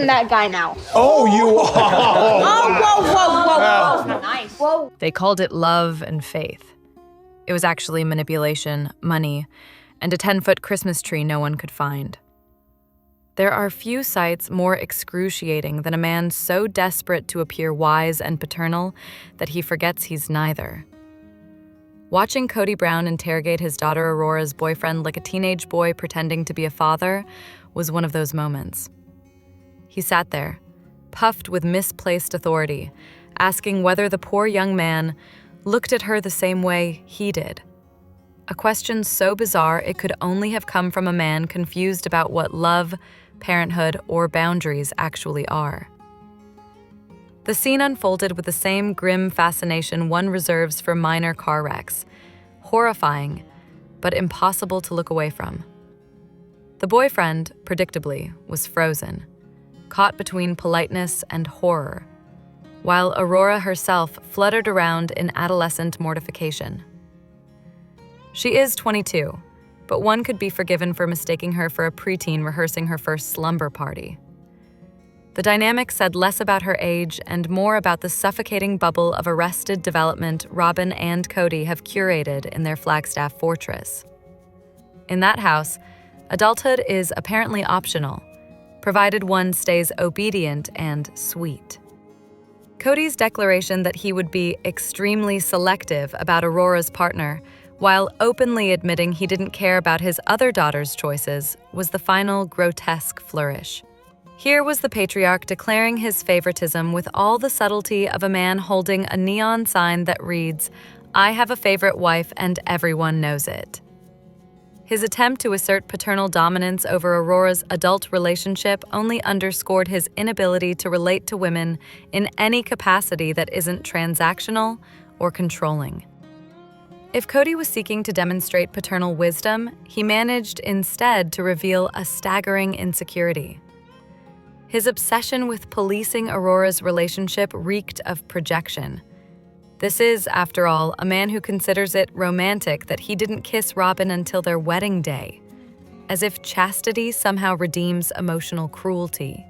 that guy now. Oh, you are. Oh, whoa. Nice. Whoa. They called it love and faith. It was actually manipulation, money, and a 10-foot Christmas tree no one could find. There are few sights more excruciating than a man so desperate to appear wise and paternal that he forgets he's neither. Watching Kody Brown interrogate his daughter Aurora's boyfriend like a teenage boy pretending to be a father was one of those moments. He sat there, puffed with misplaced authority, asking whether the poor young man looked at her the same way he did. A question so bizarre it could only have come from a man confused about what love, parenthood, or boundaries actually are. The scene unfolded with the same grim fascination one reserves for minor car wrecks, horrifying, but impossible to look away from. The boyfriend, predictably, was frozen, caught between politeness and horror, while Aurora herself fluttered around in adolescent mortification. She is 22, but one could be forgiven for mistaking her for a preteen rehearsing her first slumber party. The dynamic said less about her age and more about the suffocating bubble of arrested development Robin and Kody have curated in their Flagstaff fortress. In that house, adulthood is apparently optional, provided one stays obedient and sweet. Kody's declaration that he would be extremely selective about Aurora's partner, while openly admitting he didn't care about his other daughter's choices, was the final grotesque flourish. Here was the patriarch declaring his favoritism with all the subtlety of a man holding a neon sign that reads, "I have a favorite wife and everyone knows it." His attempt to assert paternal dominance over Aurora's adult relationship only underscored his inability to relate to women in any capacity that isn't transactional or controlling. If Kody was seeking to demonstrate paternal wisdom, he managed instead to reveal a staggering insecurity. His obsession with policing Aurora's relationship reeked of projection. This is, after all, a man who considers it romantic that he didn't kiss Robin until their wedding day, as if chastity somehow redeems emotional cruelty.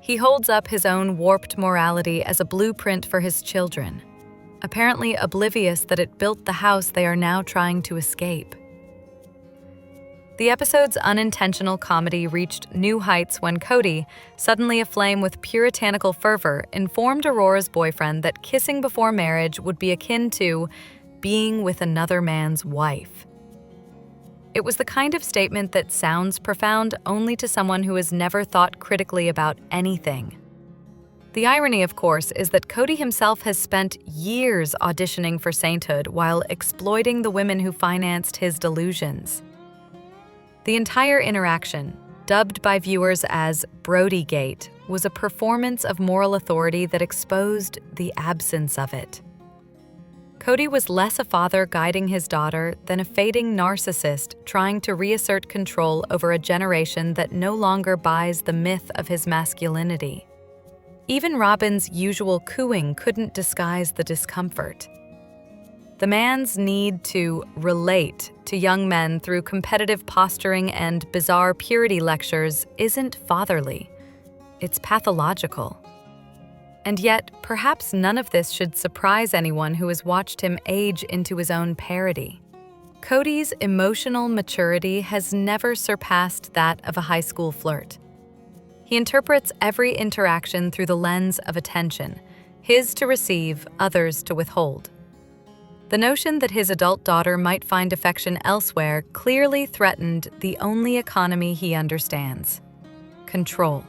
He holds up his own warped morality as a blueprint for his children, apparently oblivious that it built the house they are now trying to escape. The episode's unintentional comedy reached new heights when Kody, suddenly aflame with puritanical fervor, informed Aurora's boyfriend that kissing before marriage would be akin to being with another man's wife. It was the kind of statement that sounds profound only to someone who has never thought critically about anything. The irony, of course, is that Kody himself has spent years auditioning for sainthood while exploiting the women who financed his delusions. The entire interaction, dubbed by viewers as Brodygate, was a performance of moral authority that exposed the absence of it. Kody was less a father guiding his daughter than a fading narcissist trying to reassert control over a generation that no longer buys the myth of his masculinity. Even Robin's usual cooing couldn't disguise the discomfort. The man's need to relate to young men through competitive posturing and bizarre purity lectures isn't fatherly. It's pathological. And yet, perhaps none of this should surprise anyone who has watched him age into his own parody. Kody's emotional maturity has never surpassed that of a high school flirt. He interprets every interaction through the lens of attention, his to receive, others to withhold. The notion that his adult daughter might find affection elsewhere clearly threatened the only economy he understands: control.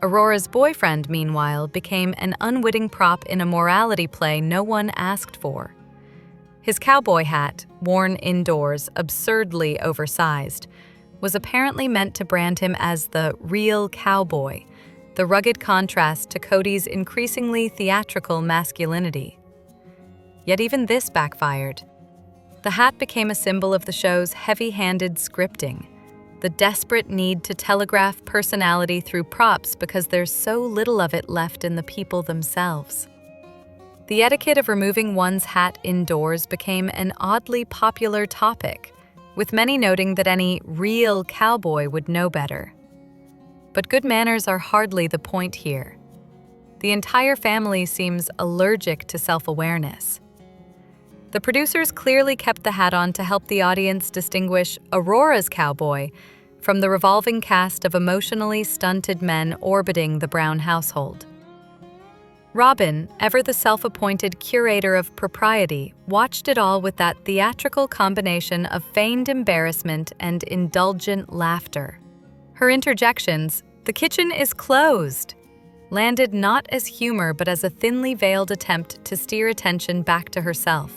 Aurora's boyfriend, meanwhile, became an unwitting prop in a morality play no one asked for. His cowboy hat, worn indoors, absurdly oversized, was apparently meant to brand him as the real cowboy, the rugged contrast to Kody's increasingly theatrical masculinity. Yet even this backfired. The hat became a symbol of the show's heavy-handed scripting, the desperate need to telegraph personality through props because there's so little of it left in the people themselves. The etiquette of removing one's hat indoors became an oddly popular topic, with many noting that any real cowboy would know better. But good manners are hardly the point here. The entire family seems allergic to self-awareness. The producers clearly kept the hat on to help the audience distinguish Aurora's cowboy from the revolving cast of emotionally stunted men orbiting the Brown household. Robin, ever the self-appointed curator of propriety, watched it all with that theatrical combination of feigned embarrassment and indulgent laughter. Her interjections, "The kitchen is closed," landed not as humor but as a thinly veiled attempt to steer attention back to herself.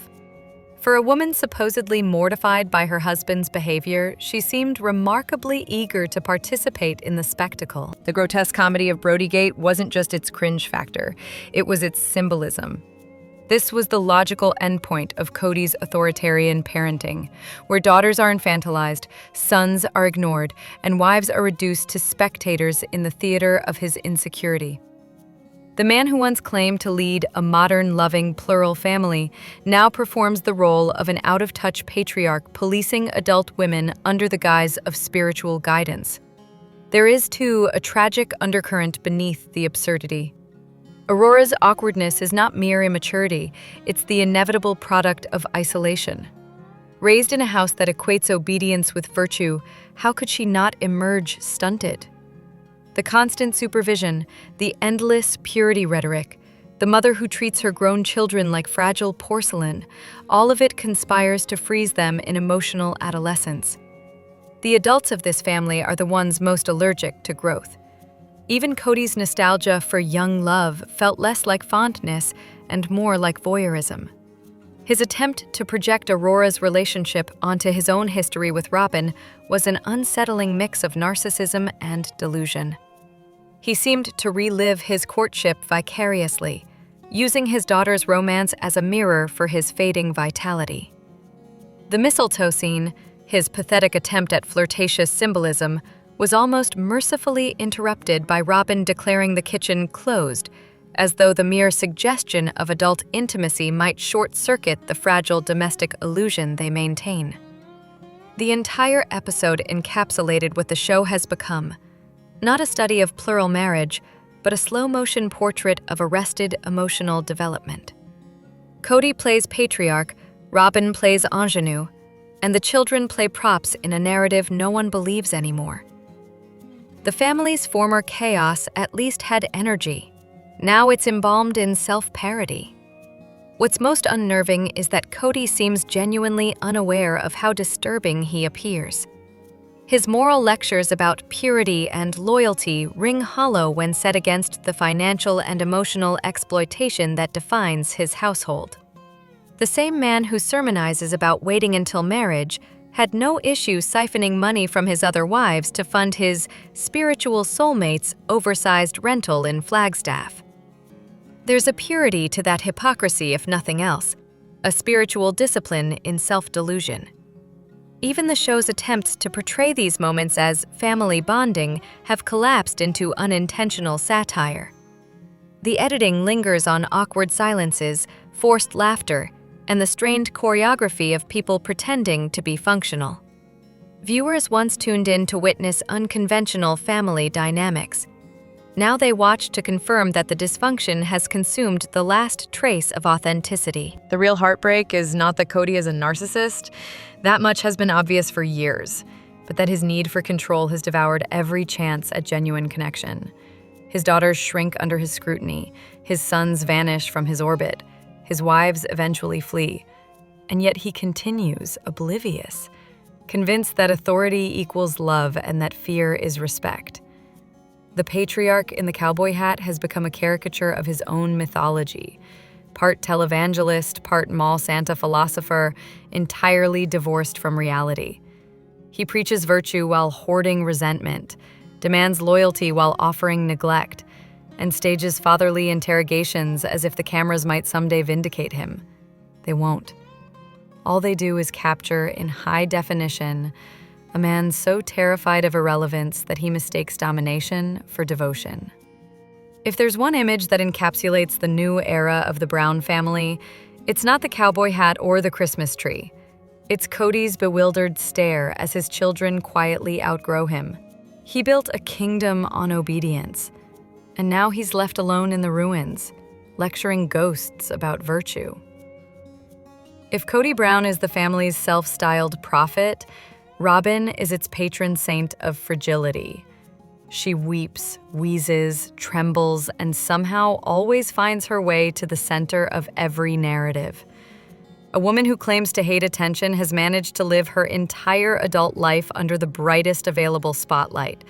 For a woman supposedly mortified by her husband's behavior, she seemed remarkably eager to participate in the spectacle. The grotesque comedy of Brodygate wasn't just its cringe factor, it was its symbolism. This was the logical endpoint of Kody's authoritarian parenting, where daughters are infantilized, sons are ignored, and wives are reduced to spectators in the theater of his insecurity. The man who once claimed to lead a modern, loving, plural family now performs the role of an out-of-touch patriarch policing adult women under the guise of spiritual guidance. There is, too, a tragic undercurrent beneath the absurdity. Aurora's awkwardness is not mere immaturity, it's the inevitable product of isolation. Raised in a house that equates obedience with virtue, how could she not emerge stunted? The constant supervision, the endless purity rhetoric, the mother who treats her grown children like fragile porcelain, all of it conspires to freeze them in emotional adolescence. The adults of this family are the ones most allergic to growth. Even Kody's nostalgia for young love felt less like fondness and more like voyeurism. His attempt to project Aurora's relationship onto his own history with Robin was an unsettling mix of narcissism and delusion. He seemed to relive his courtship vicariously, using his daughter's romance as a mirror for his fading vitality. The mistletoe scene, his pathetic attempt at flirtatious symbolism, was almost mercifully interrupted by Robin declaring the kitchen closed, as though the mere suggestion of adult intimacy might short-circuit the fragile domestic illusion they maintain. The entire episode encapsulated what the show has become. Not a study of plural marriage, but a slow-motion portrait of arrested emotional development. Kody plays patriarch, Robin plays ingenue, and the children play props in a narrative no one believes anymore. The family's former chaos at least had energy. Now it's embalmed in self-parody. What's most unnerving is that Kody seems genuinely unaware of how disturbing he appears. His moral lectures about purity and loyalty ring hollow when set against the financial and emotional exploitation that defines his household. The same man who sermonizes about waiting until marriage had no issue siphoning money from his other wives to fund his spiritual soulmate's oversized rental in Flagstaff. There's a purity to that hypocrisy, if nothing else, a spiritual discipline in self-delusion. Even the show's attempts to portray these moments as family bonding have collapsed into unintentional satire. The editing lingers on awkward silences, forced laughter, and the strained choreography of people pretending to be functional. Viewers once tuned in to witness unconventional family dynamics. Now they watch to confirm that the dysfunction has consumed the last trace of authenticity. The real heartbreak is not that Kody is a narcissist. That much has been obvious for years, but that his need for control has devoured every chance at genuine connection. His daughters shrink under his scrutiny, his sons vanish from his orbit, his wives eventually flee, and yet he continues oblivious, convinced that authority equals love and that fear is respect. The patriarch in the cowboy hat has become a caricature of his own mythology, part televangelist, part mall Santa philosopher, entirely divorced from reality. He preaches virtue while hoarding resentment, demands loyalty while offering neglect, and stages fatherly interrogations as if the cameras might someday vindicate him. They won't. All they do is capture in high definition a man so terrified of irrelevance that he mistakes domination for devotion. If there's one image that encapsulates the new era of the Brown family, it's not the cowboy hat or the Christmas tree. It's Kody's bewildered stare as his children quietly outgrow him. He built a kingdom on obedience, and now he's left alone in the ruins, lecturing ghosts about virtue. If Kody Brown is the family's self-styled prophet, Robin is its patron saint of fragility. She weeps, wheezes, trembles, and somehow always finds her way to the center of every narrative. A woman who claims to hate attention has managed to live her entire adult life under the brightest available spotlight,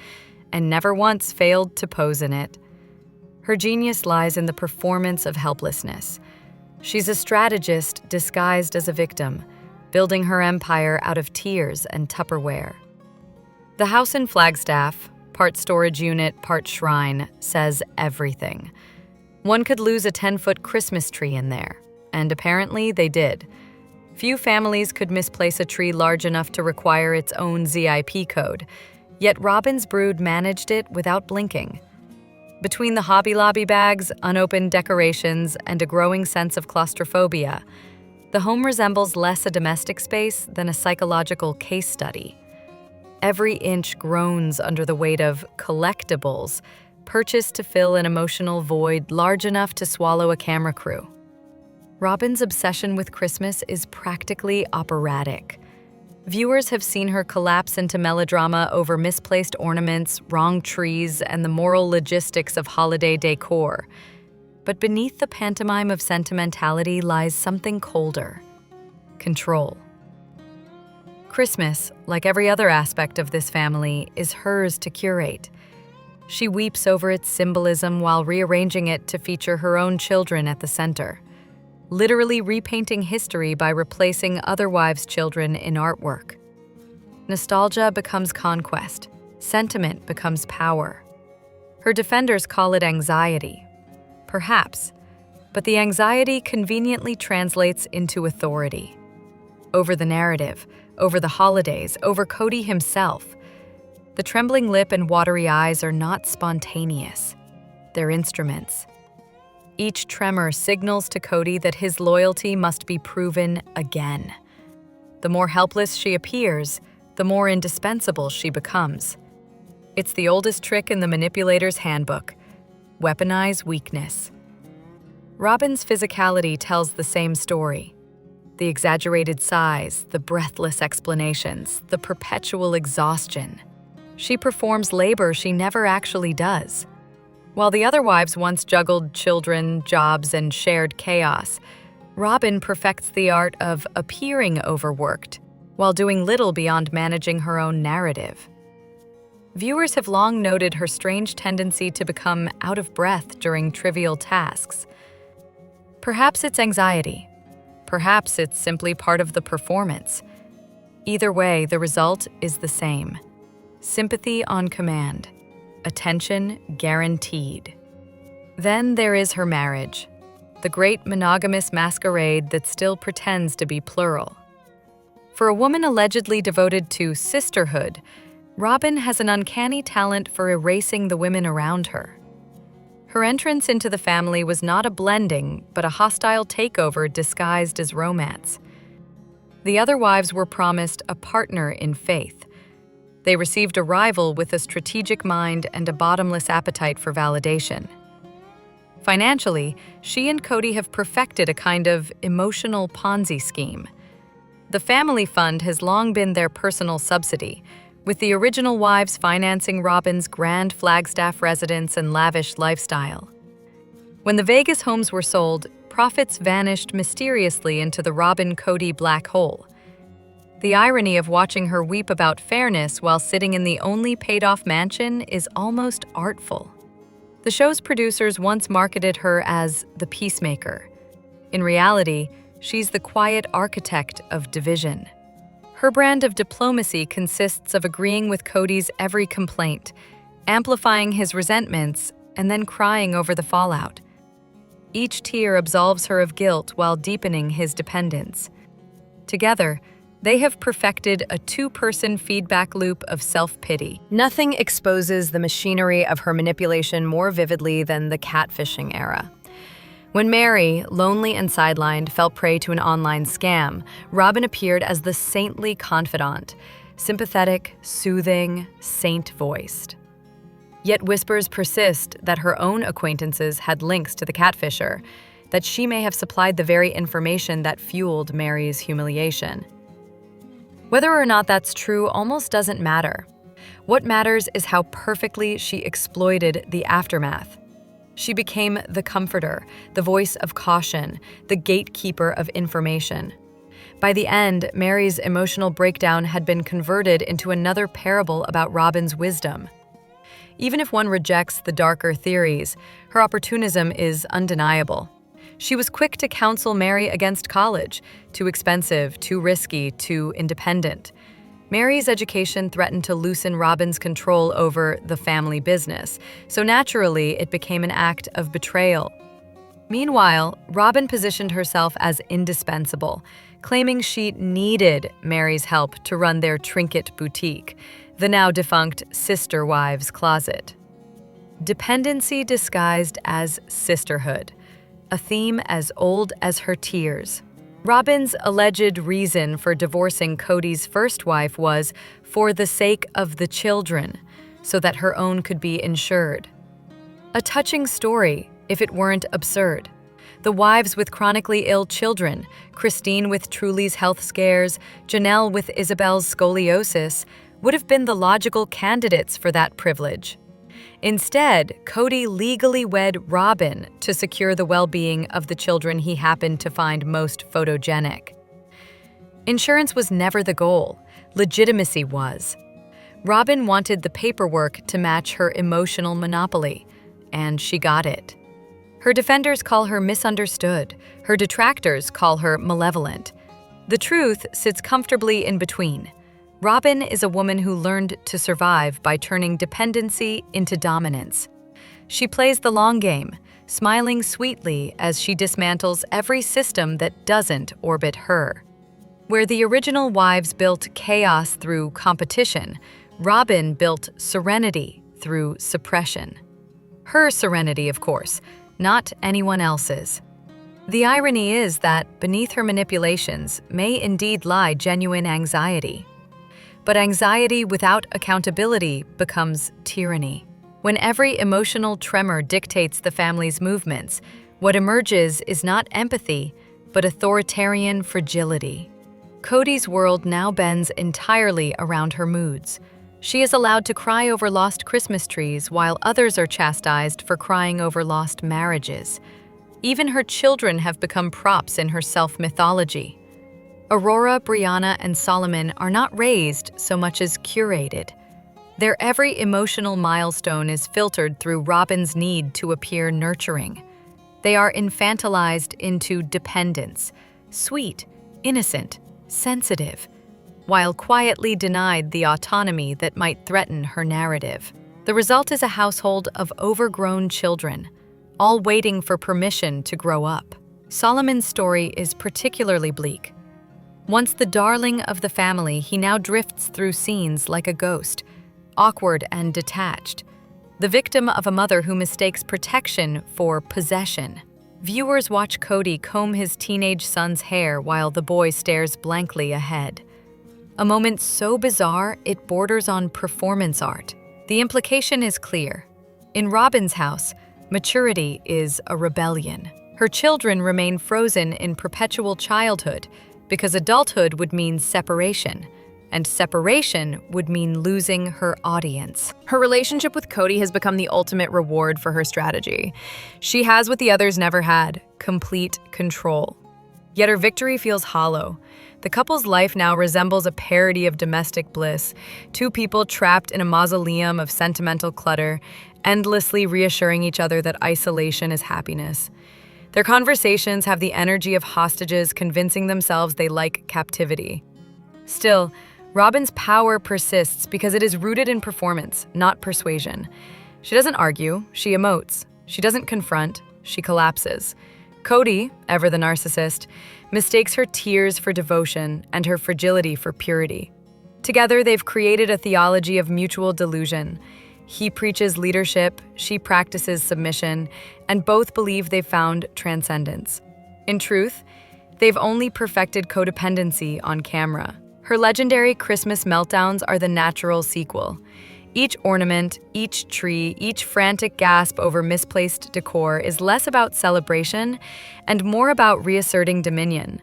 and never once failed to pose in it. Her genius lies in the performance of helplessness. She's a strategist disguised as a victim, building her empire out of tears and Tupperware. The house in Flagstaff, part storage unit, part shrine, says everything. One could lose a 10-foot Christmas tree in there, and apparently they did. Few families could misplace a tree large enough to require its own ZIP code, yet Robin's brood managed it without blinking. Between the Hobby Lobby bags, unopened decorations, and a growing sense of claustrophobia, the home resembles less a domestic space than a psychological case study. Every inch groans under the weight of collectibles, purchased to fill an emotional void large enough to swallow a camera crew. Robin's obsession with Christmas is practically operatic. Viewers have seen her collapse into melodrama over misplaced ornaments, wrong trees, and the moral logistics of holiday decor. But beneath the pantomime of sentimentality lies something colder: control. Christmas, like every other aspect of this family, is hers to curate. She weeps over its symbolism while rearranging it to feature her own children at the center, literally repainting history by replacing other wives' children in artwork. Nostalgia becomes conquest. Sentiment becomes power. Her defenders call it anxiety. Perhaps, but the anxiety conveniently translates into authority. Over the narrative, over the holidays, over Kody himself. The trembling lip and watery eyes are not spontaneous. They're instruments. Each tremor signals to Kody that his loyalty must be proven again. The more helpless she appears, the more indispensable she becomes. It's the oldest trick in the manipulator's handbook: weaponize weakness. Robin's physicality tells the same story. The exaggerated size, the breathless explanations, the perpetual exhaustion. She performs labor she never actually does. While the other wives once juggled children, jobs, and shared chaos, Robin perfects the art of appearing overworked while doing little beyond managing her own narrative. Viewers have long noted her strange tendency to become out of breath during trivial tasks. Perhaps it's anxiety. Perhaps it's simply part of the performance. Either way, the result is the same: sympathy on command. Attention guaranteed. Then there is her marriage, the great monogamous masquerade that still pretends to be plural. For a woman allegedly devoted to sisterhood, Robin has an uncanny talent for erasing the women around her. Her entrance into the family was not a blending, but a hostile takeover disguised as romance. The other wives were promised a partner in faith. They received a rival with a strategic mind and a bottomless appetite for validation. Financially, she and Kody have perfected a kind of emotional Ponzi scheme. The family fund has long been their personal subsidy, with the original wives financing Robin's grand Flagstaff residence and lavish lifestyle. When the Vegas homes were sold, profits vanished mysteriously into the Robin-Kody black hole. The irony of watching her weep about fairness while sitting in the only paid-off mansion is almost artful. The show's producers once marketed her as the peacemaker. In reality, she's the quiet architect of division. Her brand of diplomacy consists of agreeing with Kody's every complaint, amplifying his resentments, and then crying over the fallout. Each tear absolves her of guilt while deepening his dependence. Together, they have perfected a two-person feedback loop of self-pity. Nothing exposes the machinery of her manipulation more vividly than the catfishing era. When Mary, lonely and sidelined, fell prey to an online scam, Robin appeared as the saintly confidant, sympathetic, soothing, saint-voiced. Yet whispers persist that her own acquaintances had links to the catfisher, that she may have supplied the very information that fueled Mary's humiliation. Whether or not that's true almost doesn't matter. What matters is how perfectly she exploited the aftermath. She became the comforter, the voice of caution, the gatekeeper of information. By the end, Mary's emotional breakdown had been converted into another parable about Robin's wisdom. Even if one rejects the darker theories, her opportunism is undeniable. She was quick to counsel Mary against college, too expensive, too risky, too independent. Mary's education threatened to loosen Robin's control over the family business, so naturally it became an act of betrayal. Meanwhile, Robin positioned herself as indispensable, claiming she needed Mary's help to run their trinket boutique, the now defunct Sister Wives Closet. Dependency disguised as sisterhood, a theme as old as her tears. Robin's alleged reason for divorcing Kody's first wife was for the sake of the children, so that her own could be insured. A touching story, if it weren't absurd. The wives with chronically ill children, Christine with Truly's health scares, Janelle with Isabel's scoliosis, would have been the logical candidates for that privilege. Instead, Kody legally wed Robin to secure the well-being of the children he happened to find most photogenic. Insurance was never the goal, legitimacy was. Robin wanted the paperwork to match her emotional monopoly, and she got it. Her defenders call her misunderstood, her detractors call her malevolent. The truth sits comfortably in between. Robin is a woman who learned to survive by turning dependency into dominance. She plays the long game, smiling sweetly as she dismantles every system that doesn't orbit her. Where the original wives built chaos through competition, Robin built serenity through suppression. Her serenity, of course, not anyone else's. The irony is that beneath her manipulations may indeed lie genuine anxiety. But anxiety without accountability becomes tyranny. When every emotional tremor dictates the family's movements, what emerges is not empathy, but authoritarian fragility. Kody's world now bends entirely around her moods. She is allowed to cry over lost Christmas trees while others are chastised for crying over lost marriages. Even her children have become props in her self-mythology. Aurora, Brianna, and Solomon are not raised so much as curated. Their every emotional milestone is filtered through Robin's need to appear nurturing. They are infantilized into dependence, sweet, innocent, sensitive, while quietly denied the autonomy that might threaten her narrative. The result is a household of overgrown children, all waiting for permission to grow up. Solomon's story is particularly bleak. Once the darling of the family, he now drifts through scenes like a ghost, awkward and detached, the victim of a mother who mistakes protection for possession. Viewers watch Kody comb his teenage son's hair while the boy stares blankly ahead. A moment so bizarre it borders on performance art. The implication is clear. In Robin's house, maturity is a rebellion. Her children remain frozen in perpetual childhood, because adulthood would mean separation, and separation would mean losing her audience. Her relationship with Kody has become the ultimate reward for her strategy. She has what the others never had: complete control. Yet her victory feels hollow. The couple's life now resembles a parody of domestic bliss, two people trapped in a mausoleum of sentimental clutter, endlessly reassuring each other that isolation is happiness. Their conversations have the energy of hostages convincing themselves they like captivity. Still, Robin's power persists because it is rooted in performance, not persuasion. She doesn't argue, she emotes. She doesn't confront, she collapses. Kody, ever the narcissist, mistakes her tears for devotion and her fragility for purity. Together, they've created a theology of mutual delusion. He preaches leadership, she practices submission, and both believe they've found transcendence. In truth, they've only perfected codependency on camera. Her legendary Christmas meltdowns are the natural sequel. Each ornament, each tree, each frantic gasp over misplaced decor is less about celebration and more about reasserting dominion.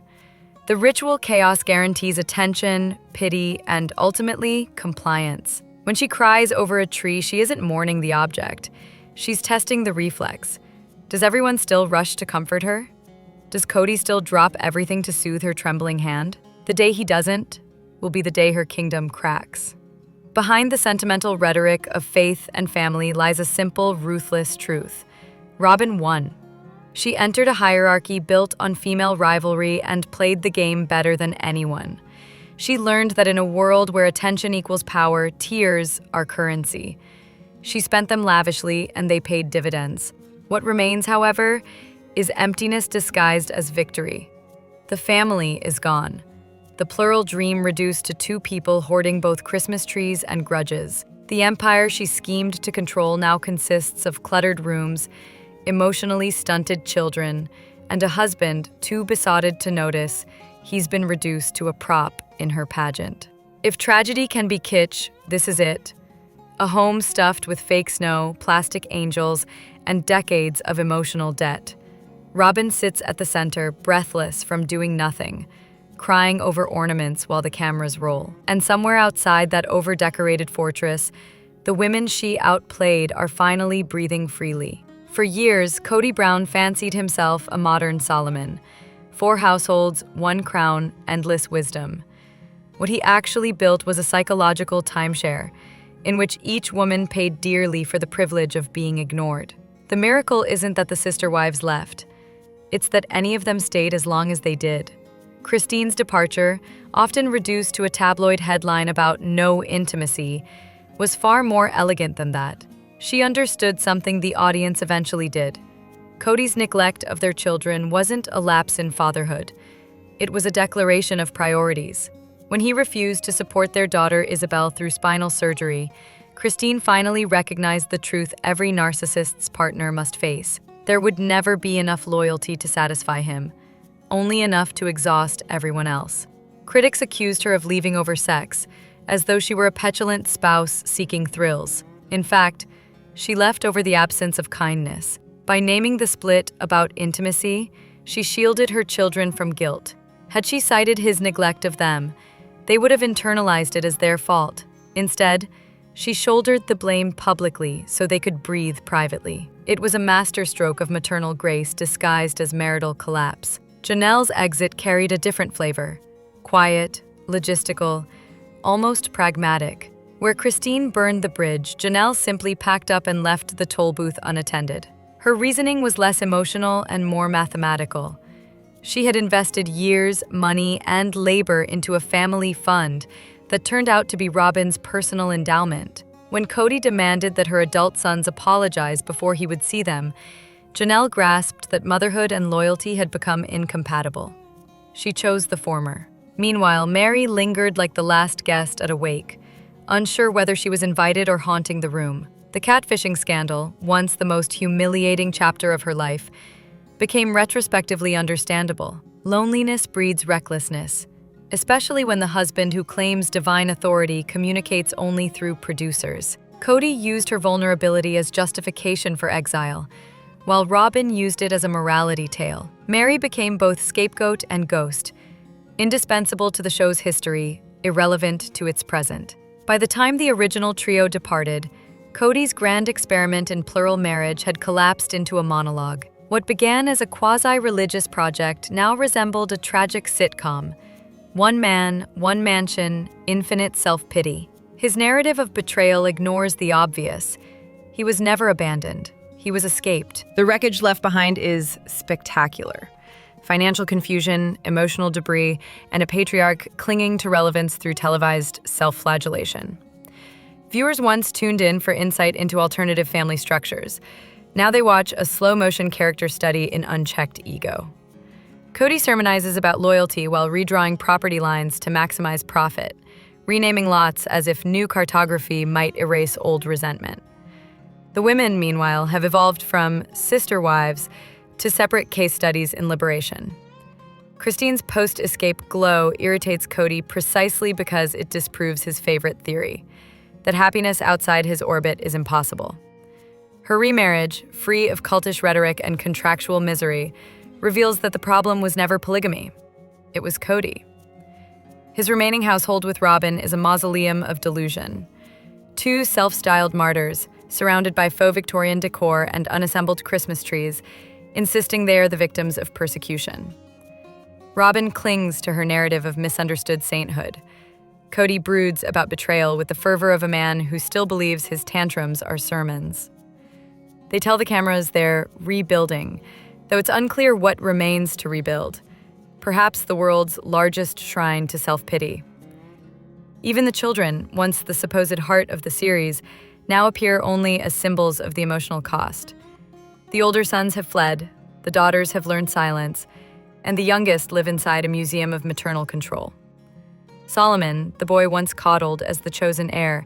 The ritual chaos guarantees attention, pity, and ultimately, compliance. When she cries over a tree, she isn't mourning the object. She's testing the reflex. Does everyone still rush to comfort her? Does Kody still drop everything to soothe her trembling hand? The day he doesn't will be the day her kingdom cracks. Behind the sentimental rhetoric of faith and family lies a simple, ruthless truth. Robyn won. She entered a hierarchy built on female rivalry and played the game better than anyone. She learned that in a world where attention equals power, tears are currency. She spent them lavishly, and they paid dividends. What remains, however, is emptiness disguised as victory. The family is gone. The plural dream reduced to two people hoarding both Christmas trees and grudges. The empire she schemed to control now consists of cluttered rooms, emotionally stunted children, and a husband too besotted to notice he's been reduced to a prop in her pageant. If tragedy can be kitsch, this is it. A home stuffed with fake snow, plastic angels, and decades of emotional debt. Robyn sits at the center, breathless from doing nothing, crying over ornaments while the cameras roll. And somewhere outside that over-decorated fortress, the women she outplayed are finally breathing freely. For years, Kody Brown fancied himself a modern Solomon. 4 households, 1 crown, endless wisdom. What he actually built was a psychological timeshare, in which each woman paid dearly for the privilege of being ignored. The miracle isn't that the sister wives left. It's that any of them stayed as long as they did. Christine's departure, often reduced to a tabloid headline about no intimacy, was far more elegant than that. She understood something the audience eventually did. Kody's neglect of their children wasn't a lapse in fatherhood. It was a declaration of priorities. When he refused to support their daughter Isabel through spinal surgery, Christine finally recognized the truth every narcissist's partner must face. There would never be enough loyalty to satisfy him, only enough to exhaust everyone else. Critics accused her of leaving over sex, as though she were a petulant spouse seeking thrills. In fact, she left over the absence of kindness. By naming the split about intimacy, she shielded her children from guilt. Had she cited his neglect of them, they would have internalized it as their fault. Instead, she shouldered the blame publicly so they could breathe privately. It was a masterstroke of maternal grace disguised as marital collapse. Janelle's exit carried a different flavor. Quiet, logistical, almost pragmatic. Where Christine burned the bridge, Janelle simply packed up and left the toll booth unattended. Her reasoning was less emotional and more mathematical. She had invested years, money, and labor into a family fund that turned out to be Robyn's personal endowment. When Kody demanded that her adult sons apologize before he would see them, Janelle grasped that motherhood and loyalty had become incompatible. She chose the former. Meanwhile, Mary lingered like the last guest at a wake, unsure whether she was invited or haunting the room. The catfishing scandal, once the most humiliating chapter of her life, became retrospectively understandable. Loneliness breeds recklessness, especially when the husband who claims divine authority communicates only through producers. Kody used her vulnerability as justification for exile, while Robyn used it as a morality tale. Mary became both scapegoat and ghost, indispensable to the show's history, irrelevant to its present. By the time the original trio departed, Kody's grand experiment in plural marriage had collapsed into a monologue. What began as a quasi-religious project now resembled a tragic sitcom. One man, one mansion, infinite self-pity. His narrative of betrayal ignores the obvious. He was never abandoned. He was escaped. The wreckage left behind is spectacular. Financial confusion, emotional debris, and a patriarch clinging to relevance through televised self-flagellation. Viewers once tuned in for insight into alternative family structures. Now they watch a slow-motion character study in unchecked ego. Kody sermonizes about loyalty while redrawing property lines to maximize profit, renaming lots as if new cartography might erase old resentment. The women, meanwhile, have evolved from sister wives to separate case studies in liberation. Christine's post-escape glow irritates Kody precisely because it disproves his favorite theory, that happiness outside his orbit is impossible. Her remarriage, free of cultish rhetoric and contractual misery, reveals that the problem was never polygamy. It was Kody. His remaining household with Robin is a mausoleum of delusion. Two self-styled martyrs, surrounded by faux Victorian decor and unassembled Christmas trees, insisting they are the victims of persecution. Robin clings to her narrative of misunderstood sainthood. Kody broods about betrayal with the fervor of a man who still believes his tantrums are sermons. They tell the cameras they're rebuilding, though it's unclear what remains to rebuild. Perhaps the world's largest shrine to self-pity. Even the children, once the supposed heart of the series, now appear only as symbols of the emotional cost. The older sons have fled, the daughters have learned silence, and the youngest live inside a museum of maternal control. Solomon, the boy once coddled as the chosen heir,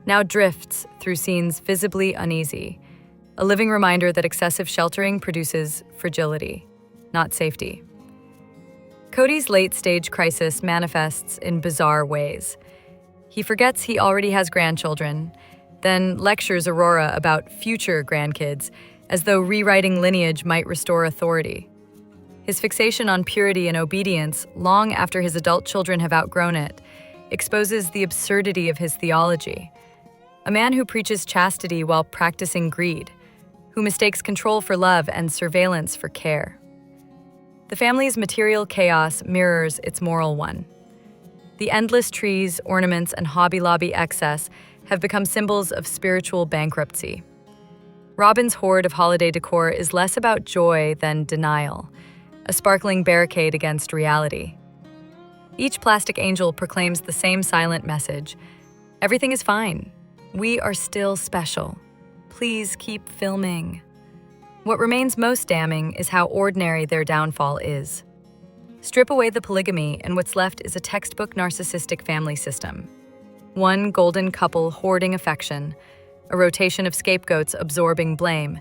now drifts through scenes visibly uneasy, a living reminder that excessive sheltering produces fragility, not safety. Kody's late-stage crisis manifests in bizarre ways. He forgets he already has grandchildren, then lectures Aurora about future grandkids, as though rewriting lineage might restore authority. His fixation on purity and obedience, long after his adult children have outgrown it, exposes the absurdity of his theology. A man who preaches chastity while practicing greed, who mistakes control for love and surveillance for care. The family's material chaos mirrors its moral one. The endless trees, ornaments, and Hobby Lobby excess have become symbols of spiritual bankruptcy. Robin's hoard of holiday decor is less about joy than denial, a sparkling barricade against reality. Each plastic angel proclaims the same silent message: everything is fine. We are still special. Please keep filming. What remains most damning is how ordinary their downfall is. Strip away the polygamy, and what's left is a textbook narcissistic family system. One golden couple hoarding affection, a rotation of scapegoats absorbing blame,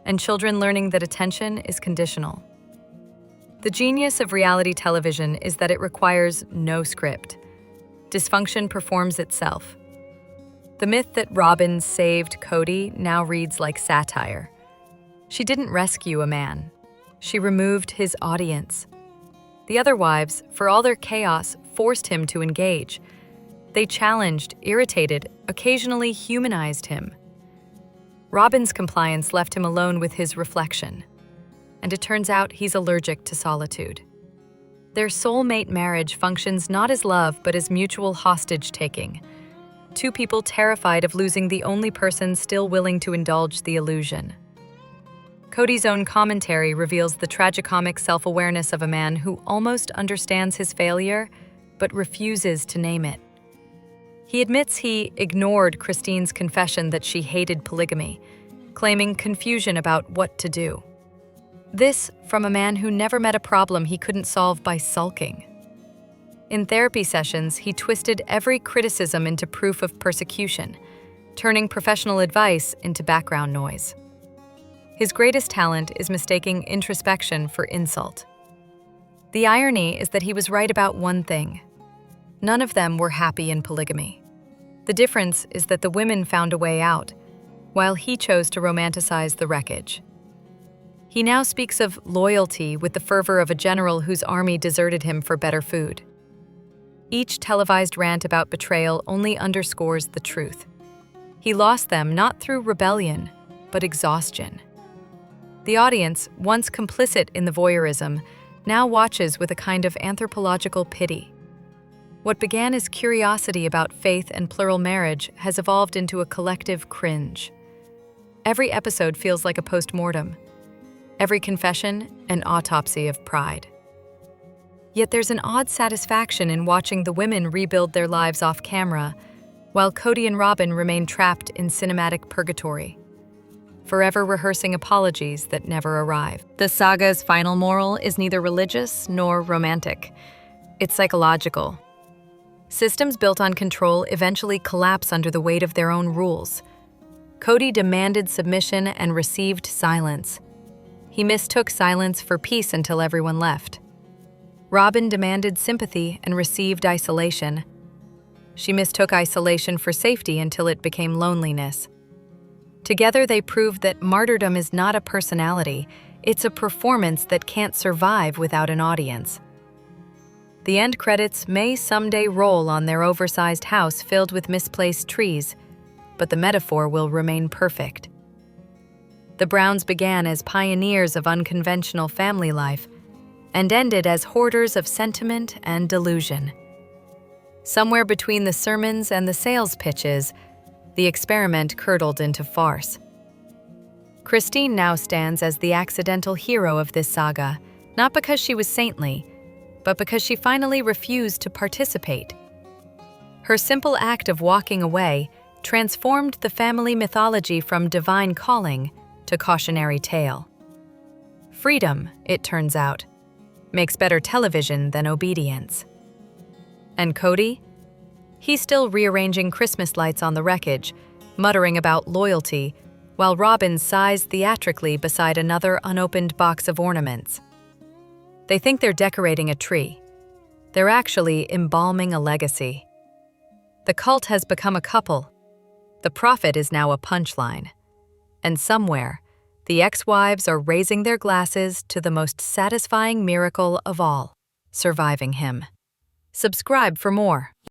and children learning that attention is conditional. The genius of reality television is that it requires no script. Dysfunction performs itself. The myth that Robin saved Kody now reads like satire. She didn't rescue a man. She removed his audience. The other wives, for all their chaos, forced him to engage. They challenged, irritated, occasionally humanized him. Robin's compliance left him alone with his reflection. And it turns out he's allergic to solitude. Their soulmate marriage functions not as love but as mutual hostage-taking. Two people terrified of losing the only person still willing to indulge the illusion. Kody's own commentary reveals the tragicomic self-awareness of a man who almost understands his failure, but refuses to name it. He admits he ignored Christine's confession that she hated polygamy, claiming confusion about what to do. This from a man who never met a problem he couldn't solve by sulking. In therapy sessions, he twisted every criticism into proof of persecution, turning professional advice into background noise. His greatest talent is mistaking introspection for insult. The irony is that he was right about one thing. None of them were happy in polygamy. The difference is that the women found a way out, while he chose to romanticize the wreckage. He now speaks of loyalty with the fervor of a general whose army deserted him for better food. Each televised rant about betrayal only underscores the truth. He lost them not through rebellion, but exhaustion. The audience, once complicit in the voyeurism, now watches with a kind of anthropological pity. What began as curiosity about faith and plural marriage has evolved into a collective cringe. Every episode feels like a post-mortem. Every confession, an autopsy of pride. Yet there's an odd satisfaction in watching the women rebuild their lives off camera, while Kody and Robin remain trapped in cinematic purgatory, forever rehearsing apologies that never arrive. The saga's final moral is neither religious nor romantic. It's psychological. Systems built on control eventually collapse under the weight of their own rules. Kody demanded submission and received silence. He mistook silence for peace until everyone left. Robin demanded sympathy and received isolation. She mistook isolation for safety until it became loneliness. Together, they proved that martyrdom is not a personality, it's a performance that can't survive without an audience. The end credits may someday roll on their oversized house filled with misplaced trees, but the metaphor will remain perfect. The Browns began as pioneers of unconventional family life and ended as hoarders of sentiment and delusion. Somewhere between the sermons and the sales pitches, the experiment curdled into farce. Christine now stands as the accidental hero of this saga, not because she was saintly, but because she finally refused to participate. Her simple act of walking away transformed the family mythology from divine calling to cautionary tale. Freedom, it turns out, makes better television than obedience. And Kody? He's still rearranging Christmas lights on the wreckage, muttering about loyalty, while Robin sighs theatrically beside another unopened box of ornaments. They think they're decorating a tree. They're actually embalming a legacy. The cult has become a couple. The prophet is now a punchline. And somewhere, the ex-wives are raising their glasses to the most satisfying miracle of all, surviving him. Subscribe for more.